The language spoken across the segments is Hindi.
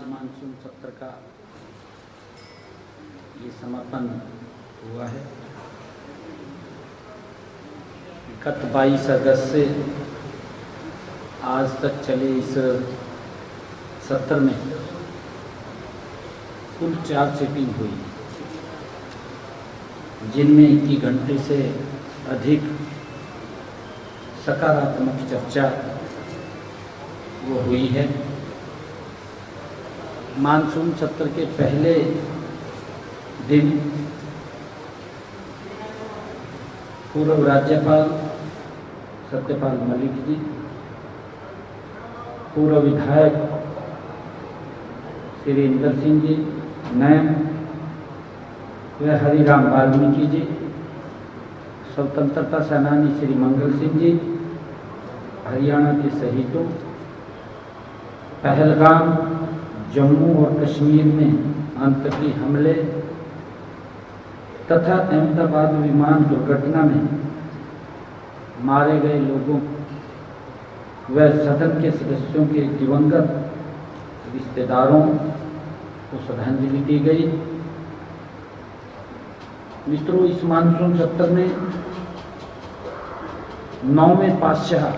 मानसून सत्र का ये समापन हुआ है। गत 22 अगस्त से आज तक चले इस सत्र में कुल 4 सिटिंग हुई, जिनमें 21 घंटे से अधिक सकारात्मक चर्चा वो हुई है। मानसून सत्र के पहले दिन पूर्व राज्यपाल सत्यपाल मलिक जी, पूर्व विधायक श्री इंदर सिंह जी नैन व हरिराम वाल्मीकि जी, स्वतंत्रता सेनानी श्री मंगल सिंह जी, हरियाणा के शहीदों, पहलगाम जम्मू और कश्मीर में आतंकी हमले तथा अहमदाबाद विमान दुर्घटना में मारे गए लोगों व सदन के सदस्यों के दिवंगत रिश्तेदारों को श्रद्धांजलि दी गई। मित्रों, इस मानसून सत्र में 9वें पातशाह,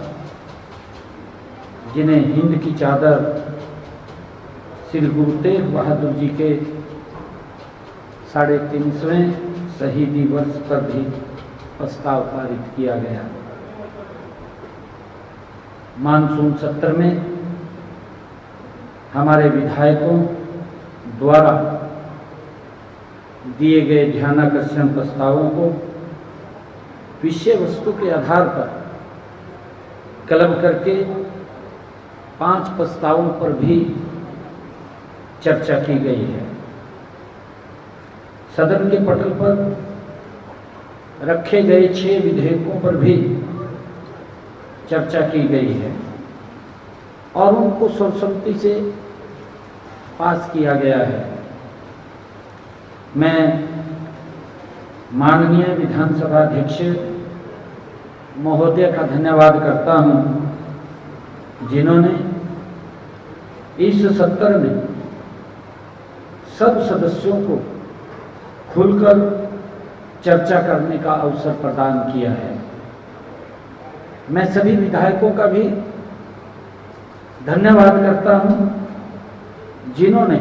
जिन्हें हिंद की चादर श्री गुरु तेग बहादुर जी के 350वें शहीदी वर्ष पर भी प्रस्ताव पारित किया गया। मानसून सत्र में हमारे विधायकों द्वारा दिए गए ध्यानाकर्षण प्रस्तावों को विषय वस्तु के आधार पर कलम करके 5 प्रस्तावों पर भी चर्चा की गई है। सदन के पटल पर रखे गए 6 विधेयकों पर भी चर्चा की गई है और उनको सर्वसम्मति से पास किया गया है। मैं माननीय विधानसभा अध्यक्ष महोदय का धन्यवाद करता हूं, जिन्होंने इस सत्र में सब सदस्यों को खुलकर चर्चा करने का अवसर प्रदान किया है। मैं सभी विधायकों का भी धन्यवाद करता हूं, जिन्होंने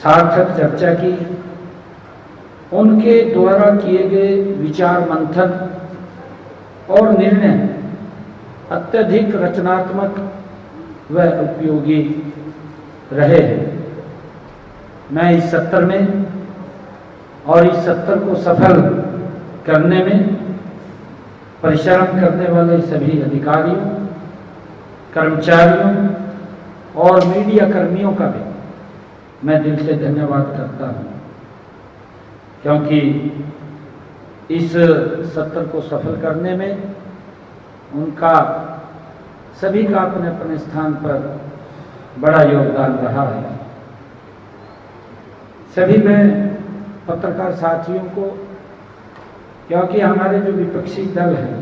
सार्थक चर्चा की। उनके द्वारा किए गए विचार मंथन और निर्णय अत्यधिक रचनात्मक व उपयोगी रहे हैं। मैं इस सत्र में और इस सत्र को सफल करने में परिश्रम करने वाले सभी अधिकारियों, कर्मचारियों और मीडिया कर्मियों का भी मैं दिल से धन्यवाद करता हूं, क्योंकि इस सत्र को सफल करने में उनका सभी का अपने अपने स्थान पर बड़ा योगदान रहा है। सभी मैं पत्रकार साथियों को, क्योंकि हमारे जो विपक्षी दल हैं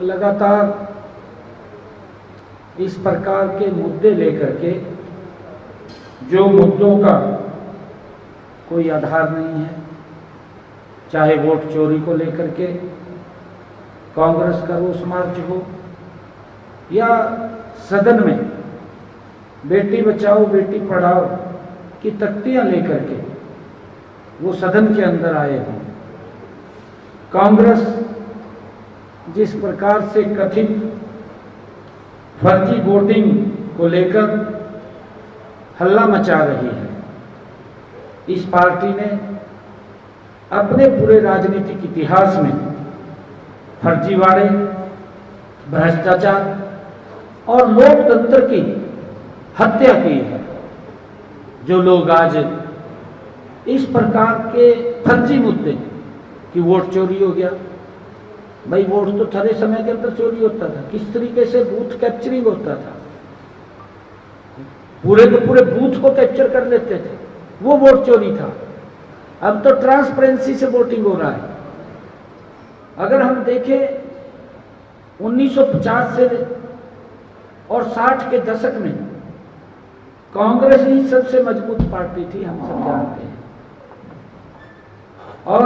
लगातार इस प्रकार के मुद्दे लेकर के, जो मुद्दों का कोई आधार नहीं है, चाहे वोट चोरी को लेकर के कांग्रेस का रोष मार्च हो या सदन में बेटी बचाओ बेटी पढ़ाओ की तख्तियां लेकर के वो सदन के अंदर आए हों। कांग्रेस जिस प्रकार से कथित फर्जी वोटिंग को लेकर हल्ला मचा रही है, इस पार्टी ने अपने पूरे राजनीतिक इतिहास में फर्जीवाड़े, भ्रष्टाचार और लोकतंत्र की हत्या की है। जो लोग आज इस प्रकार के फर्जी मुद्दे कि वोट चोरी हो गया, भाई वोट तो थोड़े समय के अंदर चोरी होता था, किस तरीके से बूथ कैप्चरिंग होता था, पूरे के पूरे बूथ को कैप्चर कर लेते थे, वो वोट चोरी था। अब तो ट्रांसपेरेंसी से वोटिंग हो रहा है। अगर हम देखें 1950 से और 60 के दशक में कांग्रेस ही सबसे मजबूत पार्टी थी, हम सब जानते हैं। और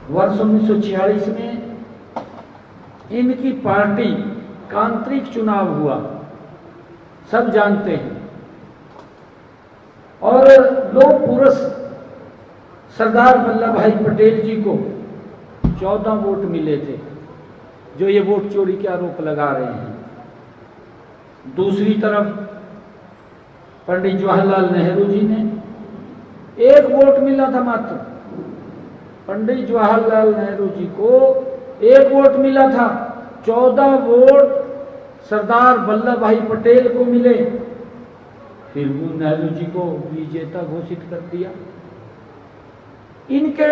वर्ष 1946 में इनकी पार्टी का आंतरिक चुनाव हुआ, सब जानते हैं। और लोक पुरुष सरदार वल्लभ भाई पटेल जी को 14 वोट मिले थे, जो ये वोट चोरी के आरोप लगा रहे हैं। दूसरी तरफ पंडित जवाहरलाल नेहरू जी ने 1 वोट मिला था मात्र। पंडित जवाहरलाल नेहरू जी को 1 वोट मिला था, 14 वोट सरदार वल्लभ भाई पटेल को मिले। फिर भी नेहरू जी को विजेता घोषित कर दिया। इनके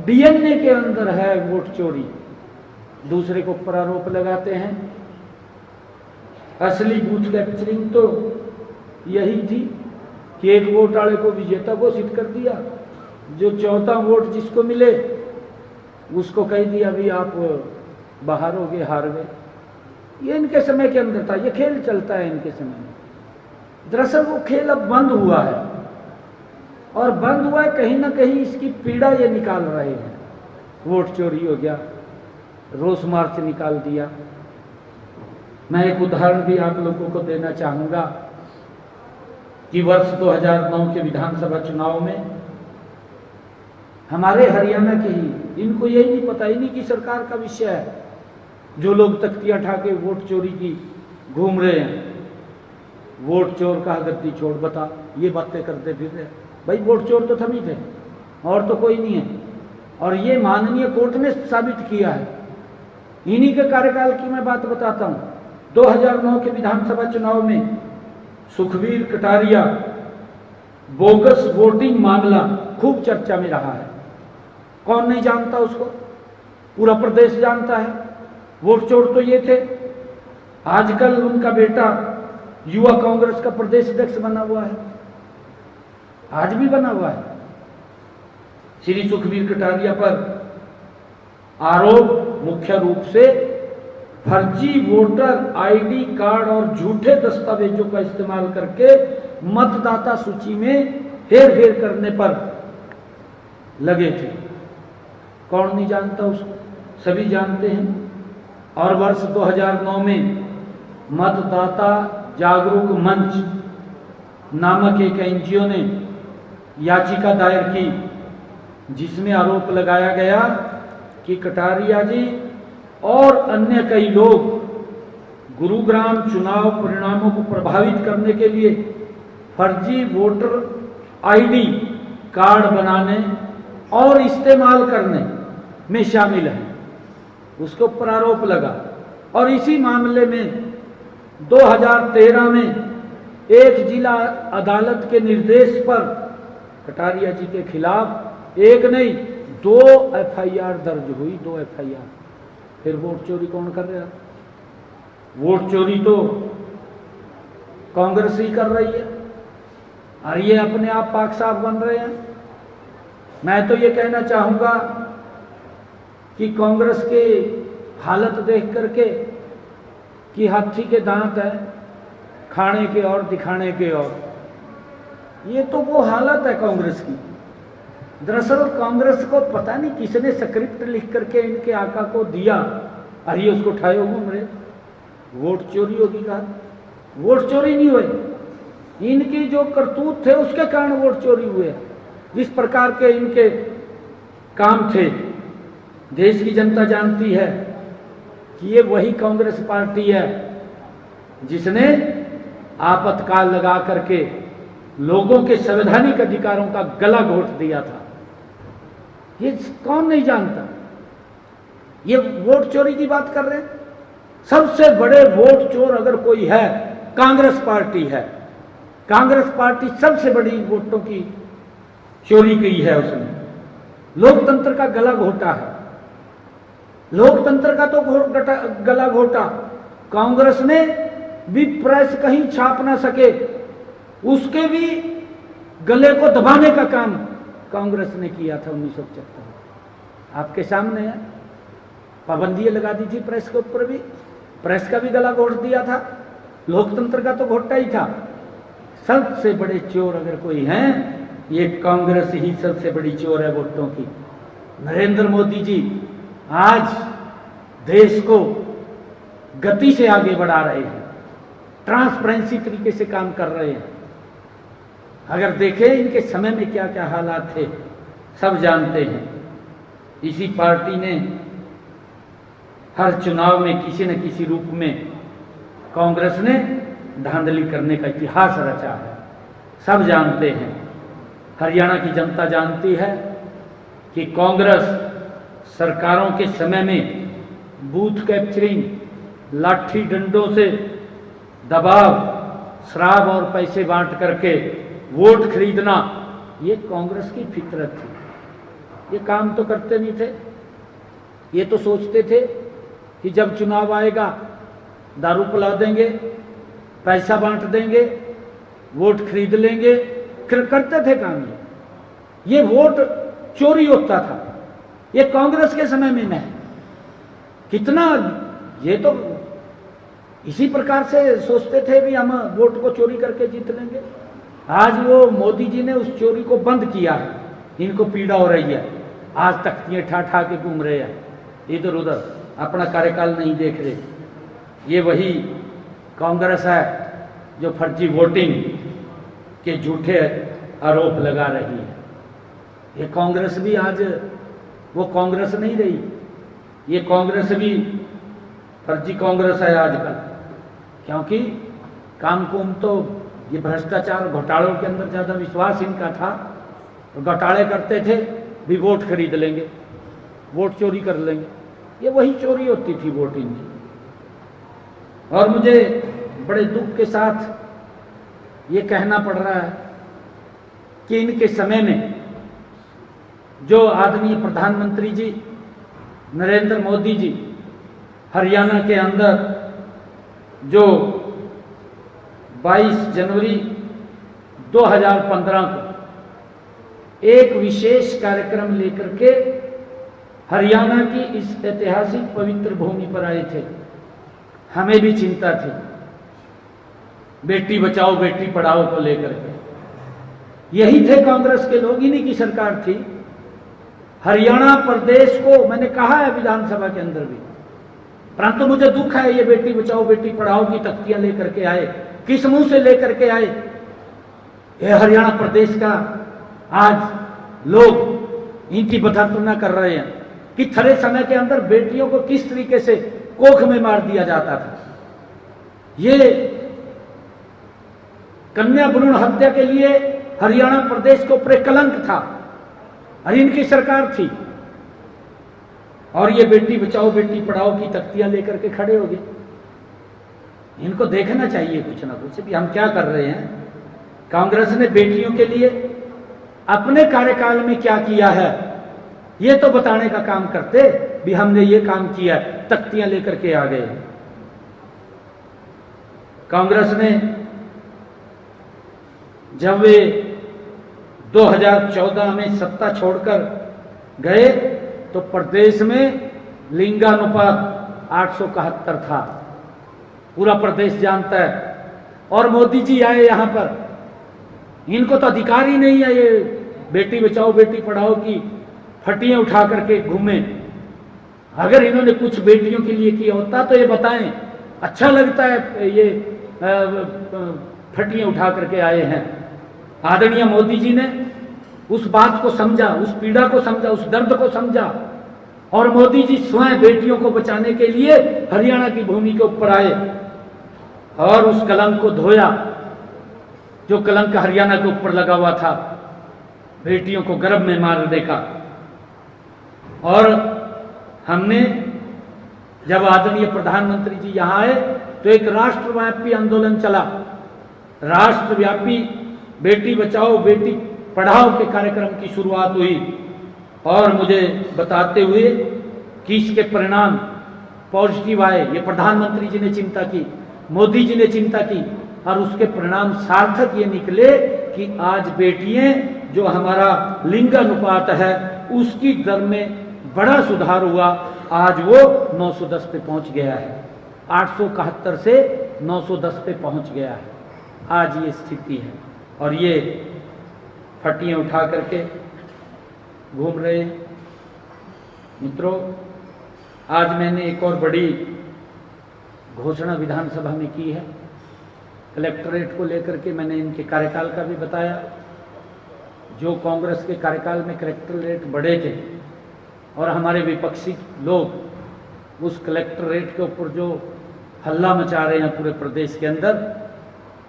डीएनए के अंदर है वोट चोरी, दूसरे को पर आरोप लगाते हैं। असली बूथ कैप्चरिंग तो यही थी कि 1 वोट वाले को विजेता घोषित कर दिया, जो 14 वोट जिसको मिले उसको कह दिया भी आप बाहर हो गए, हार गए। ये इनके समय के अंदर था, ये खेल चलता है इनके समय में। दरअसल वो खेल अब बंद हुआ है, और बंद हुआ है कहीं ना कहीं इसकी पीड़ा ये निकाल रहे हैं। वोट चोरी हो गया, रोष मार्च निकाल दिया। मैं एक उदाहरण भी आप लोगों को देना चाहूंगा कि वर्ष 2009 के विधानसभा चुनाव में हमारे हरियाणा के ही, इनको यही नहीं पता, इन्हीं की सरकार का विषय है, जो लोग तख्तियां उठा के वोट चोरी की घूम रहे हैं। वोट चोर का गद्दी छोड़, बता, ये बातें करते फिर रहे। भाई वोट चोर तो हम ही थे, और तो कोई नहीं है। और ये माननीय कोर्ट ने साबित किया है। इन्हीं के कार्यकाल की मैं बात बताता हूं। 2009 के विधानसभा चुनाव में सुखबीर कटारिया बोगस वोटिंग मामला खूब चर्चा में रहा है। कौन नहीं जानता उसको, पूरा प्रदेश जानता है। वोट चोर तो ये थे। आजकल उनका बेटा युवा कांग्रेस का प्रदेश अध्यक्ष बना हुआ है, आज भी बना हुआ है। श्री सुखबीर कटारिया पर आरोप मुख्य रूप से फर्जी वोटर आईडी कार्ड और झूठे दस्तावेजों का इस्तेमाल करके मतदाता सूची में हेर फेर करने पर लगे थे। कौन नहीं जानता उसको, सभी जानते हैं। और वर्ष 2009 में मतदाता जागरूक मंच नामक एक एनजीओ ने याचिका दायर की, जिसमें आरोप लगाया गया कि कटारिया जी और अन्य कई लोग गुरुग्राम चुनाव परिणामों को प्रभावित करने के लिए फर्जी वोटर आईडी कार्ड बनाने और इस्तेमाल करने में शामिल है, उसके ऊपर आरोप लगा। और इसी मामले में 2013 में एक जिला अदालत के निर्देश पर कटारिया जी के खिलाफ 1 नहीं 2 एफआईआर दर्ज हुई, 2 एफआईआर। फिर वोट चोरी कौन कर रहा? वोट चोरी तो कांग्रेस ही कर रही है, और ये अपने आप पाक साफ बन रहे हैं। मैं तो ये कहना चाहूंगा कि कांग्रेस की हालत देख करके कि हाथी के दांत है, खाने के और दिखाने के और, ये तो वो हालत है कांग्रेस की। दरअसल कांग्रेस को पता नहीं किसने स्क्रिप्ट लिख करके इनके आका को दिया, और ये उसको उठाए घूम रहे। वोट चोरी होगी कहा? वोट चोरी नहीं हुए, इनकी जो करतूत थे उसके कारण वोट चोरी हुए। जिस प्रकार के इनके काम थे, देश की जनता जानती है कि ये वही कांग्रेस पार्टी है जिसने आपातकाल लगा करके लोगों के संवैधानिक अधिकारों का गला घोट दिया था। ये कौन नहीं जानता? ये वोट चोरी की बात कर रहे हैं। सबसे बड़े वोट चोर अगर कोई है, कांग्रेस पार्टी है। कांग्रेस पार्टी सबसे बड़ी वोटों की चोरी की है। उसने लोकतंत्र का गला घोटा है। लोकतंत्र का तो गला घोटा। कांग्रेस ने भी प्रेस कहीं छाप ना सके, उसके भी गले को दबाने का काम कांग्रेस ने किया था 1975। आपके सामने है, पाबंदियां लगा दी थी प्रेस के ऊपर भी, प्रेस का भी गला घोट दिया था। लोकतंत्र का तो घोटा ही था। सबसे बड़े चोर अगर कोई हैं, ये कांग्रेस ही सबसे बड़ी चोर है वोटों की। नरेंद्र मोदी जी आज देश को गति से आगे बढ़ा रहे हैं, ट्रांसपेरेंसी तरीके से काम कर रहे हैं। अगर देखें इनके समय में क्या क्या हालात थे, सब जानते हैं। इसी पार्टी ने हर चुनाव में किसी न किसी रूप में कांग्रेस ने धांधली करने का इतिहास रचा है, सब जानते हैं। हरियाणा की जनता जानती है कि कांग्रेस सरकारों के समय में बूथ कैप्चरिंग, लाठी डंडों से दबाव, शराब और पैसे बांट करके वोट खरीदना, ये कांग्रेस की फितरत थी। ये काम तो करते नहीं थे। ये तो सोचते थे कि जब चुनाव आएगा दारू पिला देंगे, पैसा बांट देंगे, वोट खरीद लेंगे। करते थे काम ये वोट चोरी होता था। ये कांग्रेस के समय में नहीं, कितना ये तो इसी प्रकार से सोचते थे भी हम वोट को चोरी करके जीत लेंगे। आज वो मोदी जी ने उस चोरी को बंद किया है। इनको पीड़ा हो रही है, आज तख्तियां ठा ठा के घूम रहे हैं इधर उधर, अपना कार्यकाल नहीं देख रहे। ये वही कांग्रेस है जो फर्जी वोटिंग के झूठे आरोप लगा रही है। ये कांग्रेस भी आज वो कांग्रेस नहीं रही। ये कांग्रेस भी फर्जी कांग्रेस है आजकल, क्योंकि काम कुम तो ये भ्रष्टाचार घोटालों के अंदर ज्यादा विश्वास इनका था। तो घोटाले करते थे भी वोट खरीद लेंगे, वोट चोरी कर लेंगे। ये वही चोरी होती थी वोटिंग की। और मुझे बड़े दुख के साथ ये कहना पड़ रहा है कि इनके समय में जो आदरणीय प्रधानमंत्री जी नरेंद्र मोदी जी हरियाणा के अंदर जो 22 जनवरी 2015 को एक विशेष कार्यक्रम लेकर के हरियाणा की इस ऐतिहासिक पवित्र भूमि पर आए थे। हमें भी चिंता थी बेटी बचाओ बेटी पढ़ाओ को लेकर के। यही थे कांग्रेस के लोग, इन्हीं की सरकार थी। हरियाणा प्रदेश को मैंने कहा है विधानसभा के अंदर भी, परंतु मुझे दुख है ये बेटी बचाओ बेटी पढ़ाओ की तख्तियां लेकर के आए। किस मुंह से लेकर के आए? ये हरियाणा प्रदेश का आज लोग इनकी बदतमीजी कर रहे हैं कि थरे समय के अंदर बेटियों को किस तरीके से कोख में मार दिया जाता था। ये कन्या भ्रूण हत्या के लिए हरियाणा प्रदेश को कलंक था और इनकी सरकार थी। और ये बेटी बचाओ बेटी पढ़ाओ की तख्तियां लेकर के खड़े हो गए। इनको देखना चाहिए कुछ ना कुछ भी हम क्या कर रहे हैं। कांग्रेस ने बेटियों के लिए अपने कार्यकाल में क्या किया है ये तो बताने का काम करते भी हमने ये काम किया, तख्तियां लेकर के आ गए। कांग्रेस ने जब वे 2014 में सत्ता छोड़कर गए तो प्रदेश में लिंगानुपात 871 था, पूरा प्रदेश जानता है। और मोदी जी आए यहां पर, इनको तो अधिकार ही नहीं है ये बेटी बचाओ बेटी पढ़ाओ की फटियां उठा करके घूमे। अगर इन्होंने कुछ बेटियों के लिए किया होता तो ये बताएं। अच्छा लगता है ये फटियां उठा करके आए हैं। आदरणीय मोदी जी ने उस बात को समझा, उस पीड़ा को समझा, उस दर्द को समझा और मोदी जी स्वयं बेटियों को बचाने के लिए हरियाणा की भूमि के ऊपर आए और उस कलंक को धोया जो कलंक हरियाणा के ऊपर लगा हुआ था, बेटियों को गर्भ में मारने का। और हमने जब आदरणीय प्रधानमंत्री जी यहां आए तो एक राष्ट्रव्यापी आंदोलन चला, राष्ट्रव्यापी बेटी बचाओ बेटी पढ़ाओ के कार्यक्रम की शुरुआत हुई। और मुझे बताते हुए कि इसके परिणाम पॉजिटिव आए, ये प्रधानमंत्री जी ने चिंता की, मोदी जी ने चिंता की और उसके परिणाम सार्थक ये निकले कि आज बेटियां जो हमारा लिंगानुपात है उसकी दर में बड़ा सुधार हुआ। आज वो 910 पे पहुंच गया है, 871 से 910 पे पहुंच गया है। आज ये स्थिति है और ये फटियाँ उठा करके घूम रहे हैं। मित्रों, आज मैंने एक और बड़ी घोषणा विधानसभा में की है। कलेक्ट्रेट को लेकर के मैंने इनके कार्यकाल का भी बताया। जो कांग्रेस के कार्यकाल में कलेक्ट्रेट बढ़े थे और हमारे विपक्षी लोग उस कलेक्ट्रेट के ऊपर जो हल्ला मचा रहे हैं पूरे प्रदेश के अंदर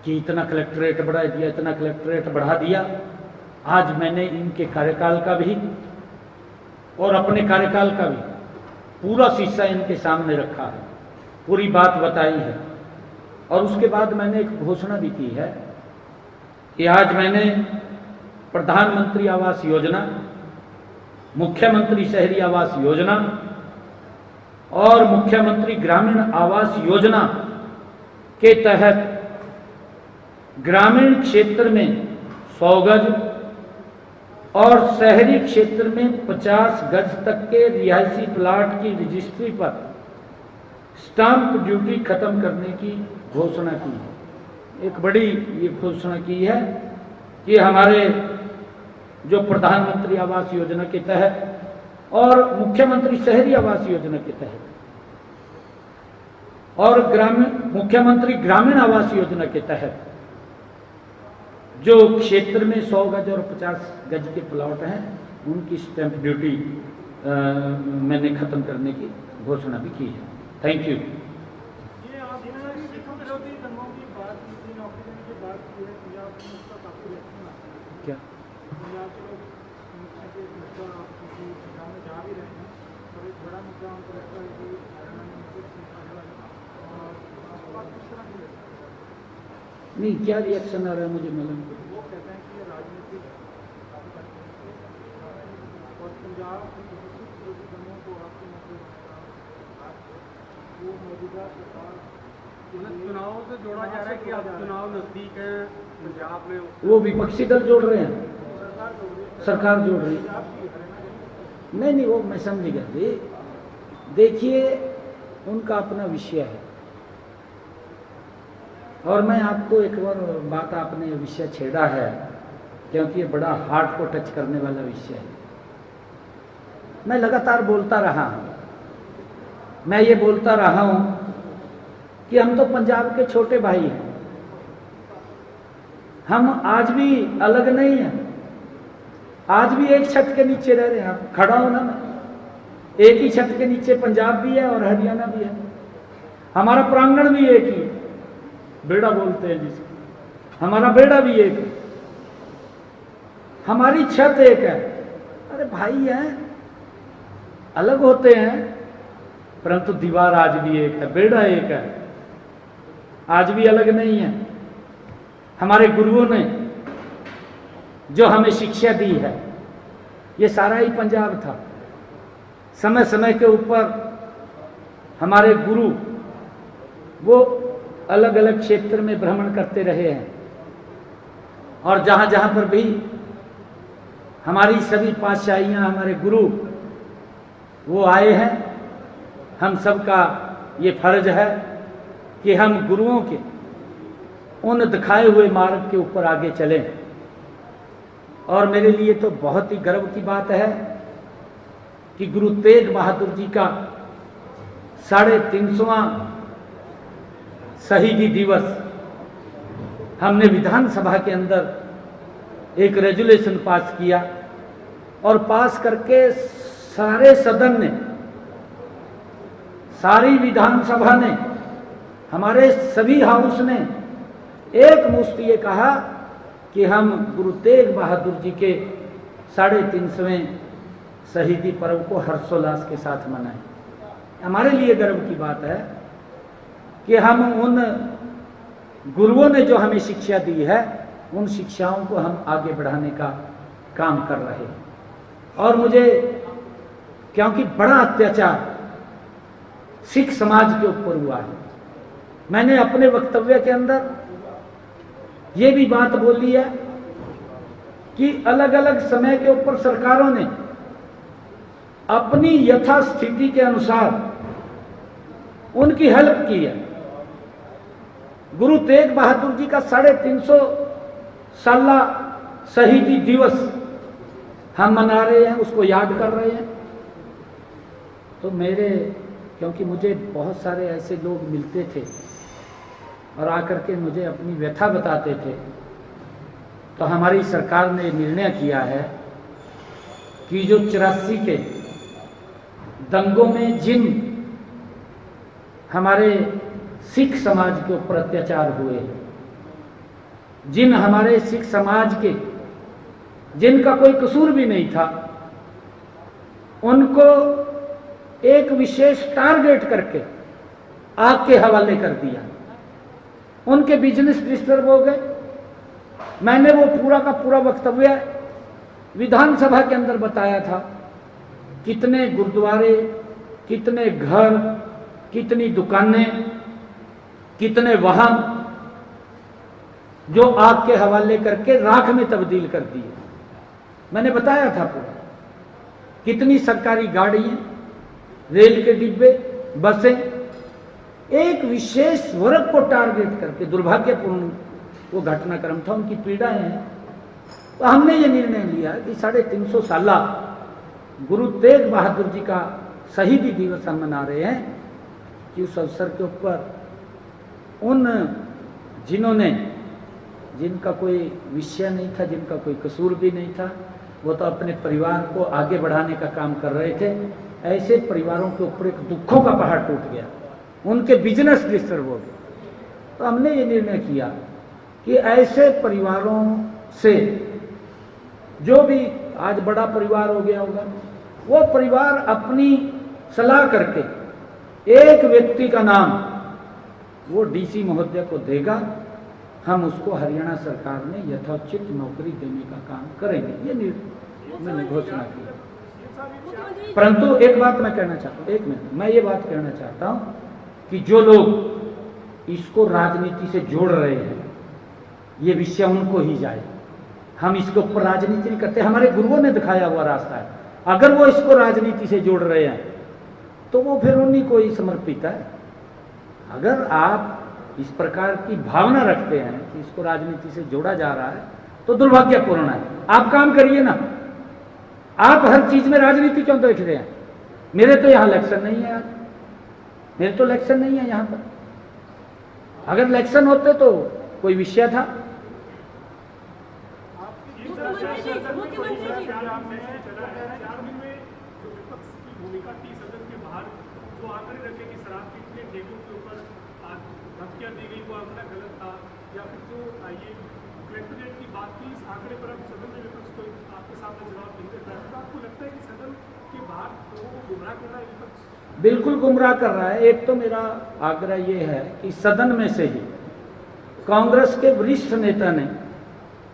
कि इतना कलेक्ट्रेट बढ़ा दिया, इतना कलेक्ट्रेट बढ़ा दिया, आज मैंने इनके कार्यकाल का भी और अपने कार्यकाल का भी पूरा शीशा इनके सामने रखा है, पूरी बात बताई है। और उसके बाद मैंने एक घोषणा भी की है कि आज मैंने प्रधानमंत्री आवास योजना, मुख्यमंत्री शहरी आवास योजना और मुख्यमंत्री ग्रामीण आवास योजना के तहत ग्रामीण क्षेत्र में 100 गज और शहरी क्षेत्र में 50 गज तक के रिहायशी प्लाट की रजिस्ट्री पर स्टाम्प ड्यूटी खत्म करने की घोषणा की है। एक बड़ी ये घोषणा की है कि हमारे जो प्रधानमंत्री आवास योजना के तहत और मुख्यमंत्री शहरी आवास योजना के तहत और मुख्यमंत्री ग्रामीण आवास योजना के तहत जो क्षेत्र में 100 गज और 50 गज के प्लॉट हैं उनकी स्टैंप ड्यूटी मैंने खत्म करने की घोषणा भी की है। Thank you. क्या नहीं, क्या रिएक्शन आ रहा है मुझे मालूम। वो कहते हैं कि राजनीतिक और पंजाब की विरोधी दलों को आपके वो मौजूदा सरकार चुनाव से जोड़ा जा रहा है कि अब चुनाव नजदीक है पंजाब में, वो विपक्षी दल जोड़ रहे हैं, सरकार जोड़ रही है। नहीं, वो मैं समझ गया। देखिए, उनका अपना विषय है और मैं आपको एक बार बात, आपने विषय छेड़ा है क्योंकि ये बड़ा हार्ट को टच करने वाला विषय है। मैं लगातार बोलता रहा हूं, मैं ये बोलता रहा हूं कि हम तो पंजाब के छोटे भाई हैं। हम आज भी अलग नहीं हैं, आज भी एक छत के नीचे रह रहे हैं। आप खड़ा हो ना, मैं एक ही छत के नीचे पंजाब भी है और हरियाणा भी है। हमारा प्रांगण भी एक ही है, बेड़ा बोलते हैं जिसको, हमारा बेड़ा भी एक है, हमारी छत एक है। अरे भाई हैं, अलग होते हैं परंतु दीवार आज भी एक है, बेड़ा एक है, आज भी अलग नहीं है। हमारे गुरुओं ने जो हमें शिक्षा दी है, ये सारा ही पंजाब था। समय समय के ऊपर हमारे गुरु वो अलग अलग क्षेत्र में भ्रमण करते रहे हैं और जहां जहां पर भी हमारी सभी पातशाहियां, हमारे गुरु वो आए हैं, हम सबका ये फर्ज है कि हम गुरुओं के उन दिखाए हुए मार्ग के ऊपर आगे चलें। और मेरे लिए तो बहुत ही गर्व की बात है कि गुरु तेग बहादुर जी का 350वां शहीदी दिवस हमने विधानसभा के अंदर एक रेजुलेशन पास किया और पास करके सारे सदन ने, सारी विधानसभा ने, हमारे सभी हाउस ने एक मुश्त ये कहा कि हम गुरु तेग बहादुर जी के 350वें शहीदी पर्व को हर्षोल्लास के साथ मनाएं। हमारे लिए गर्व की बात है कि हम उन गुरुओं ने जो हमें शिक्षा दी है, उन शिक्षाओं को हम आगे बढ़ाने का काम कर रहे हैं। और मुझे, क्योंकि बड़ा अत्याचार सिख समाज के ऊपर हुआ है, मैंने अपने वक्तव्य के अंदर ये भी बात बोली है कि अलग अलग समय के ऊपर सरकारों ने अपनी यथास्थिति के अनुसार उनकी हेल्प की है। गुरु तेग बहादुर जी का 350 साला शहीदी दिवस हम मना रहे हैं, उसको याद कर रहे हैं। तो मेरे, क्योंकि मुझे बहुत सारे ऐसे लोग मिलते थे और आकर के मुझे अपनी व्यथा बताते थे, तो हमारी सरकार ने निर्णय किया है कि जो 84 के दंगों में जिन हमारे सिख समाज के ऊपर अत्याचार हुए, जिन हमारे सिख समाज के जिनका कोई कसूर भी नहीं था, उनको एक विशेष टारगेट करके आग के हवाले कर दिया। उनके बिजनेस डिस्टर्ब हो गए। मैंने वो पूरा का पूरा वक्तव्य विधानसभा के अंदर बताया था। कितने गुरुद्वारे, कितने घर, कितनी दुकानें, कितने वाहन जो आग के हवाले करके राख में तब्दील कर दिए, मैंने बताया था पूरा। कितनी सरकारी गाड़ियां, रेल के डिब्बे, बसें, एक विशेष वर्ग को टारगेट करके, दुर्भाग्यपूर्ण वो घटनाक्रम था, उनकी पीड़ाएं हैं। तो हमने ये निर्णय लिया कि 350 साला गुरु तेग बहादुर जी का शहीदी दिवस हम मना रहे हैं कि उस अवसर के ऊपर उन जिन्होंने, जिनका कोई विषय नहीं था, जिनका कोई कसूर भी नहीं था, वो तो अपने परिवार को आगे बढ़ाने का काम कर रहे थे, ऐसे परिवारों के ऊपर एक दुखों का पहाड़ टूट गया, उनके बिजनेस डिस्टर्ब हो गए। तो हमने ये निर्णय किया कि ऐसे परिवारों से, जो भी आज बड़ा परिवार हो गया होगा, वो परिवार अपनी सलाह करके एक व्यक्ति का नाम वो डीसी महोदय को देगा, हम उसको हरियाणा सरकार ने यथोचित नौकरी देने का काम करेंगे। ये मैंने घोषणा की। परंतु एक बात मैं कहना चाहता हूँ, एक मिनट, मैं ये बात कहना चाहता हूँ कि जो लोग इसको राजनीति से जोड़ रहे हैं, ये विषय उनको ही जाए। हम इसके ऊपर राजनीति नहीं करते, हमारे गुरुओं ने दिखाया हुआ रास्ता है। अगर वो इसको राजनीति से जोड़ रहे हैं तो वो फिर उन्हीं को ही समर्पित है। अगर आप इस प्रकार की भावना रखते हैं कि इसको राजनीति से जोड़ा जा रहा है तो दुर्भाग्यपूर्ण है। आप काम करिए ना, आप हर चीज में राजनीति क्यों देख रहे हैं? मेरे तो यहाँ इलेक्शन नहीं है, आज मेरे तो इलेक्शन नहीं है यहाँ पर। अगर इलेक्शन होते तो कोई विषय था। बिल्कुल गुमराह कर रहा है। एक तो मेरा आग्रह यह है कि सदन में से ही कांग्रेस के वरिष्ठ नेता ने,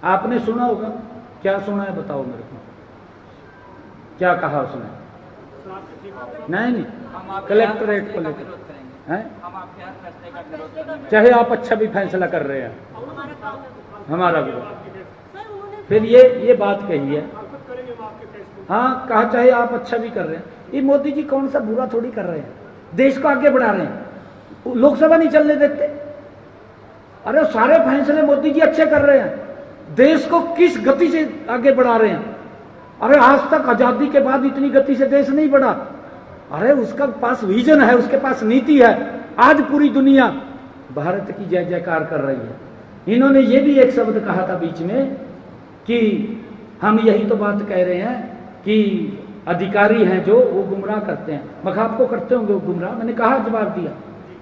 आपने सुना होगा, क्या सुना है बताओ मेरे को, क्या कहा उसने? नहीं, कलेक्टरेट को लेकर हैं, चाहे आप अच्छा भी फैसला कर रहे हैं, हमारा विरोध। फिर ये बात कही है, हाँ कहा चाहे आप अच्छा भी कर रहे हैं। ये मोदी जी कौन सा बुरा थोड़ी कर रहे हैं, देश को आगे बढ़ा रहे हैं। लोकसभा नहीं चलने देते, अरे सारे फैसले मोदी जी अच्छे कर रहे हैं, देश को किस गति से आगे बढ़ा रहे हैं। अरे आज तक आजादी के बाद इतनी गति से देश नहीं बढ़ा। अरे उसका पास विजन है, उसके पास नीति है। आज पूरी दुनिया भारत की जय जयकार कर रही है। इन्होंने ये भी एक शब्द कहा था बीच में कि हम यही तो बात कह रहे हैं कि अधिकारी हैं जो वो गुमराह करते हैं। मगर आपको करते होंगे वो गुमराह, मैंने कहा, जवाब दिया।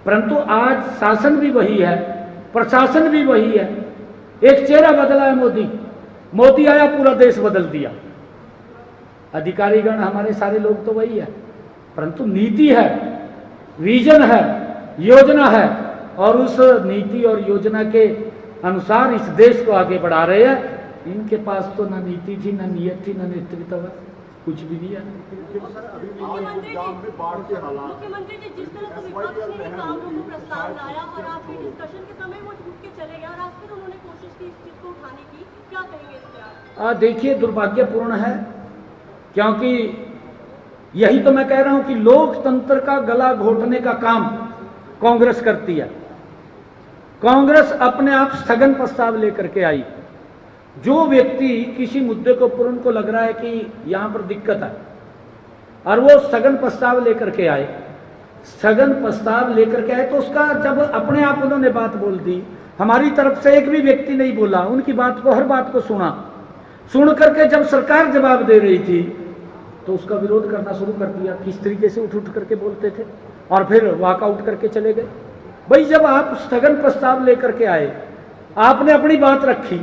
परंतु आज शासन भी वही है, प्रशासन भी वही है। एक चेहरा बदला है, मोदी आया, पूरा देश बदल दिया। अधिकारीगण हमारे सारे लोग तो वही है, परंतु नीति है, विजन है, योजना है, और उस नीति और योजना के अनुसार इस देश को आगे बढ़ा रहे हैं। इनके पास तो न नीति थी, न नियत थी, न नेतृत्व, कुछ भी नहीं है। मुख्यमंत्री जी, जिस तरह से विपक्ष ने काम रोको प्रस्ताव लाया और आपके डिस्कशन के समय वो छूट के चले गए और आज फिर उन्होंने कोशिश की इस चीज को उठाने की, क्या कहेंगे इस पर? देखिए, दुर्भाग्यपूर्ण है, क्योंकि यही तो मैं कह रहा हूं कि लोकतंत्र का गला घोटने का काम कांग्रेस करती है। कांग्रेस अपने आप स्थगन प्रस्ताव लेकर के आई। जो व्यक्ति किसी मुद्दे के ऊपर उनको लग रहा है कि यहां पर दिक्कत है और वो स्थगन प्रस्ताव लेकर के आए, स्थगन प्रस्ताव लेकर के आए, तो उसका जब अपने आप उन्होंने बात बोल दी, हमारी तरफ से एक भी व्यक्ति नहीं बोला, उनकी बात को, हर बात को सुना, सुन करके जब सरकार जवाब दे रही थी तो उसका विरोध करना शुरू कर दिया। किस तरीके से उठ उठ करके बोलते थे और फिर वॉकआउट करके चले गए। भाई जब आप स्थगन प्रस्ताव लेकर के आए, आपने अपनी बात रखी,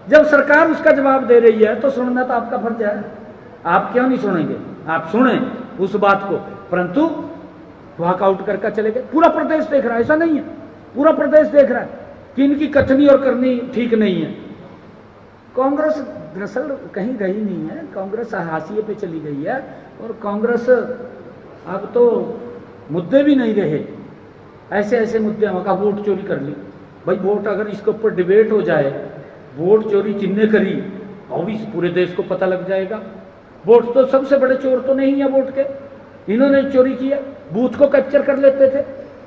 जब सरकार उसका जवाब दे रही है तो सुनना तो आपका फर्ज है। आप क्यों नहीं सुनेंगे? आप सुने उस बात को, परंतु वॉकआउट करके चले गए। पूरा प्रदेश देख रहा है, ऐसा नहीं है, पूरा प्रदेश देख रहा है कि इनकी कथनी और करनी ठीक नहीं है। कांग्रेस दरअसल कहीं रही नहीं है, कांग्रेस हाशिए पे चली गई है और कांग्रेस अब तो मुद्दे भी नहीं रहे। ऐसे ऐसे मुद्दे होगा, वोट चोरी कर ली। भाई वोट अगर इसके ऊपर डिबेट हो जाए, वोट चोरी किसने करी और भी पूरे देश को पता लग जाएगा। वोट तो सबसे बड़े चोर तो नहीं है वोट के, इन्होंने चोरी किया। बूथ को कैप्चर कर लेते थे,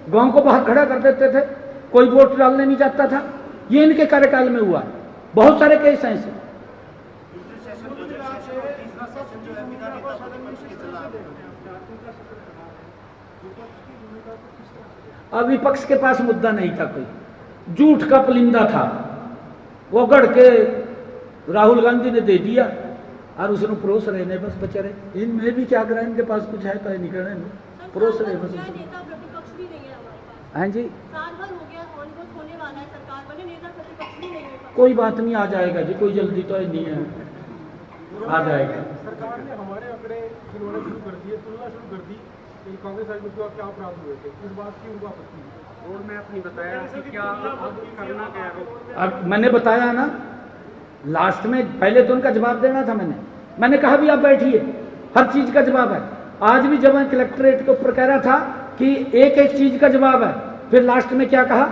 गांव को बाहर खड़ा कर देते थे, कोई वोट डालने नहीं जाता था। ये इनके कार्यकाल में हुआ। बहुत सारे केस हैं ऐसे। अब विपक्ष के पास मुद्दा नहीं था, कोई झूठ का पुलिंदा था, वो गढ़ के राहुल गांधी ने दे दिया और उसने परोस रहे ने बस बेचारे। इनमें भी क्या करें, इनके पास कुछ है तो नहीं करने, परोस रहे बस। हाँ जी, कोई बात नहीं, आ जाएगा जी, कोई जल्दी तो नहीं है, आ जाएगा। सरकार ने हमारे आंकड़े गिनवाने शुरू कर दिए, तुलना शुरू कर दी कि कांग्रेस में क्या अपराध हुए थे, इस बात की उनको आपत्ति है। रोड मैप नहीं बताया कि क्या अब करना क्या है। अब मैंने बताया ना लास्ट में, पहले तो उनका जवाब देना था। मैंने कहा भी आप बैठिए, हर चीज का जवाब है। आज भी जब मैं कलेक्ट्रेट के ऊपर कह रहा था कि एक एक चीज का जवाब है, फिर लास्ट में क्या कहा,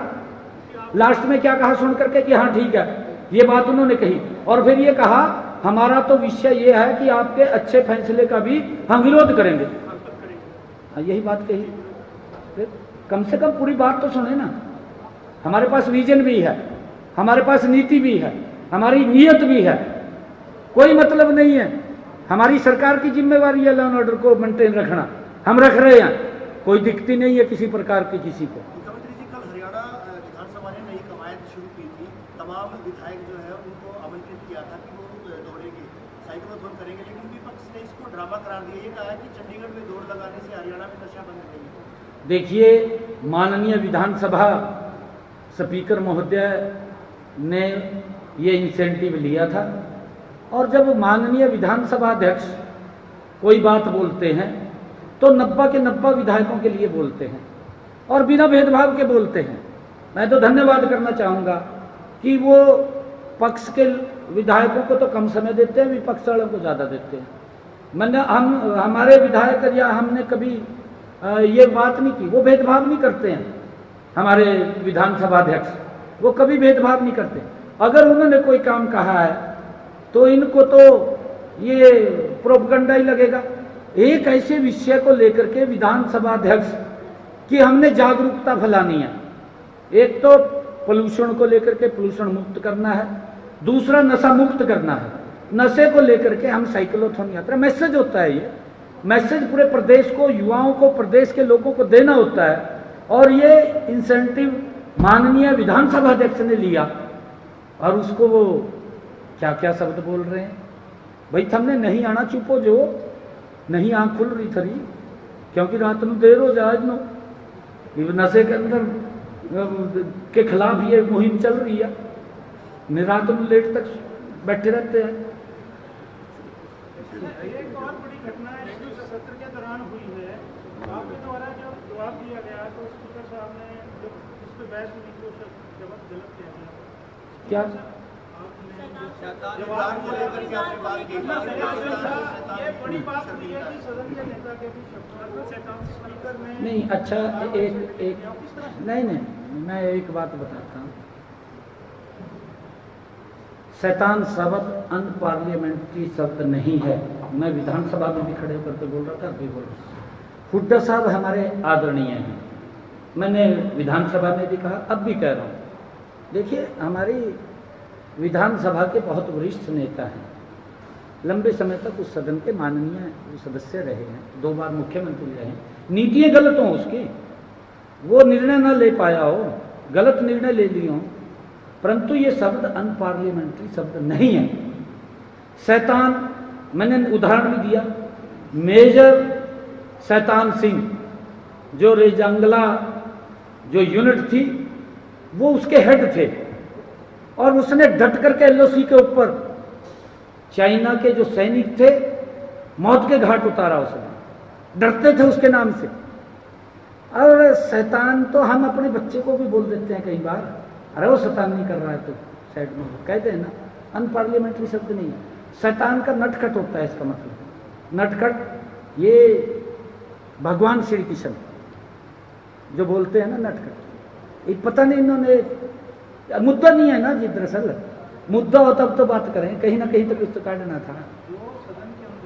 सुन करके कि हाँ ठीक है, ये बात उन्होंने कही। और फिर ये कहा हमारा तो विषय ये है कि आपके अच्छे फैसले का भी हम विरोध करेंगे। यही बात कही। फिर कम से कम पूरी बात तो सुने ना। हमारे पास विजन भी है, हमारे पास नीति भी है, हमारी नीयत भी है, कोई मतलब नहीं है। हमारी सरकार की जिम्मेवारी है लॉ एंड ऑर्डर को मेंटेन रखना, हम रख रहे हैं, कोई दिक्कत नहीं है किसी प्रकार की किसी को। मुख्यमंत्री जी कल हरियाणा विधानसभा ने नई कवायद शुरू की थी, तमाम विधायक जो है उनको आमंत्रित किया था कि वो दौड़ेंगे, साइक्लोथॉन करेंगे, लेकिन विपक्ष ने इसको ड्रामा करार दिया। ये कहा है कि चंडीगढ़ में दौड़ लगाने से हरियाणा में नशा बंद नहीं। देखिए, माननीय विधानसभा स्पीकर महोदय ने ये इंसेंटिव लिया था और जब माननीय विधानसभा अध्यक्ष कोई बात बोलते हैं तो 90 के 90 विधायकों के लिए बोलते हैं और बिना भेदभाव के बोलते हैं। मैं तो धन्यवाद करना चाहूँगा कि वो पक्ष के विधायकों को तो कम समय देते हैं, विपक्ष वालों को ज़्यादा देते हैं। हमारे विधायक या हमने कभी ये बात नहीं की, वो भेदभाव नहीं करते हैं। हमारे विधानसभा अध्यक्ष वो कभी भेदभाव नहीं करते। अगर उन्होंने कोई काम कहा है तो इनको तो ये प्रोपगंडा ही लगेगा। एक ऐसे विषय को लेकर के विधानसभा अध्यक्ष की हमने जागरूकता फैलानी है। एक तो पोल्यूशन को लेकर के पोल्यूशन मुक्त करना है, दूसरा नशा मुक्त करना है। नशे को लेकर के हम साइक्लोथॉन यात्रा, मैसेज होता है, ये मैसेज पूरे प्रदेश को, युवाओं को, प्रदेश के लोगों को देना होता है। और ये इंसेंटिव माननीय विधानसभा अध्यक्ष ने लिया और उसको वो क्या क्या शब्द बोल रहे हैं। भाई हमने नहीं आना, चुपो जो नहीं आँख खुल रही थरी, क्योंकि रात में देर हो जाए नो नशे के अंदर के खिलाफ ये मुहिम चल रही है। रात में लेट तक बैठे रहते हैं। एक और बड़ी घटना है जो सत्र के दौरान हुई है, आपके द्वारा जो जवाब दिया गया तो स्पीकर साहब ने जब इस पर बहस हुई तो जवाब गलत किया गया। क्या जवाब को लेकर के आपने बात की, ये बड़ी बात हुई है कि सदन के नेता के भी शब्द स्पीकर ने नहीं, अच्छा एक नहीं, मैं एक बात बताता हूँ। शैतान शब्द अनपार्लियामेंट्री शब्द नहीं है। मैं विधानसभा में भी खड़े होकर के बोल रहा था, अभी बोल रहा हूँ। हुड्डा साहब हमारे आदरणीय हैं, मैंने विधानसभा में भी कहा, अब भी कह रहा हूँ। देखिए, हमारी विधानसभा के बहुत वरिष्ठ नेता हैं, लंबे समय तक उस सदन के माननीय सदस्य रहे हैं, 2 बार मुख्यमंत्री रहे हैं। नीतियाँ गलत हों उसकी, वो निर्णय न ले पाया हो, गलत निर्णय ले लिए हों, परंतु ये शब्द अनपार्लियामेंट्री शब्द नहीं है। शैतान, मैंने उदाहरण भी दिया, मेजर शैतान सिंह जो रेजांगला जो यूनिट थी वो उसके हेड थे, और उसने डट करके एलओसी के ऊपर चाइना के जो सैनिक थे मौत के घाट उतारा उसने, डरते थे उसके नाम से। और शैतान तो हम अपने बच्चे को भी बोल देते हैं कई बार, अरे वो शैतान नहीं कर रहा है तो साइड में कहते हैं ना, अनपार्लियामेंट्री शब्द नहीं है। शैतान का नटखट होता है इसका मतलब, नटखट ये भगवान श्री कृष्ण जो बोलते हैं ना नटखट, ये पता नहीं इन्होंने, मुद्दा नहीं है ना जी, दरअसल मुद्दा हो तब तो बात करें, कहीं ना कहीं तो कुछ तो काटना था।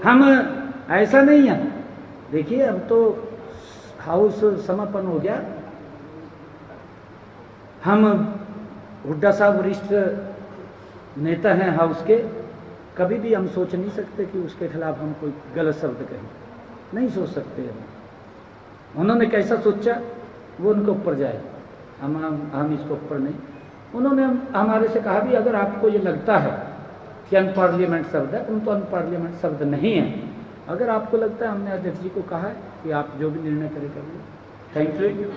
हम ऐसा नहीं है, देखिए अब तो हाउस समापन हो गया, हम हुड्डा साहब वरिष्ठ नेता हैं हाउस के, कभी भी हम सोच नहीं सकते कि उसके खिलाफ हम कोई गलत शब्द कहें, नहीं सोच सकते हम। उन्होंने कैसा सोचा वो उनके ऊपर जाए, हम इसके ऊपर नहीं। उन्होंने हमारे से कहा भी अगर आपको ये लगता है कि अनपार्लियामेंट शब्द है, तो अनपार्लियामेंट शब्द नहीं है। अगर आपको लगता है, हमने अध्यक्ष जी को कहा है कि आप जो भी निर्णय करें कर लो। Thank you.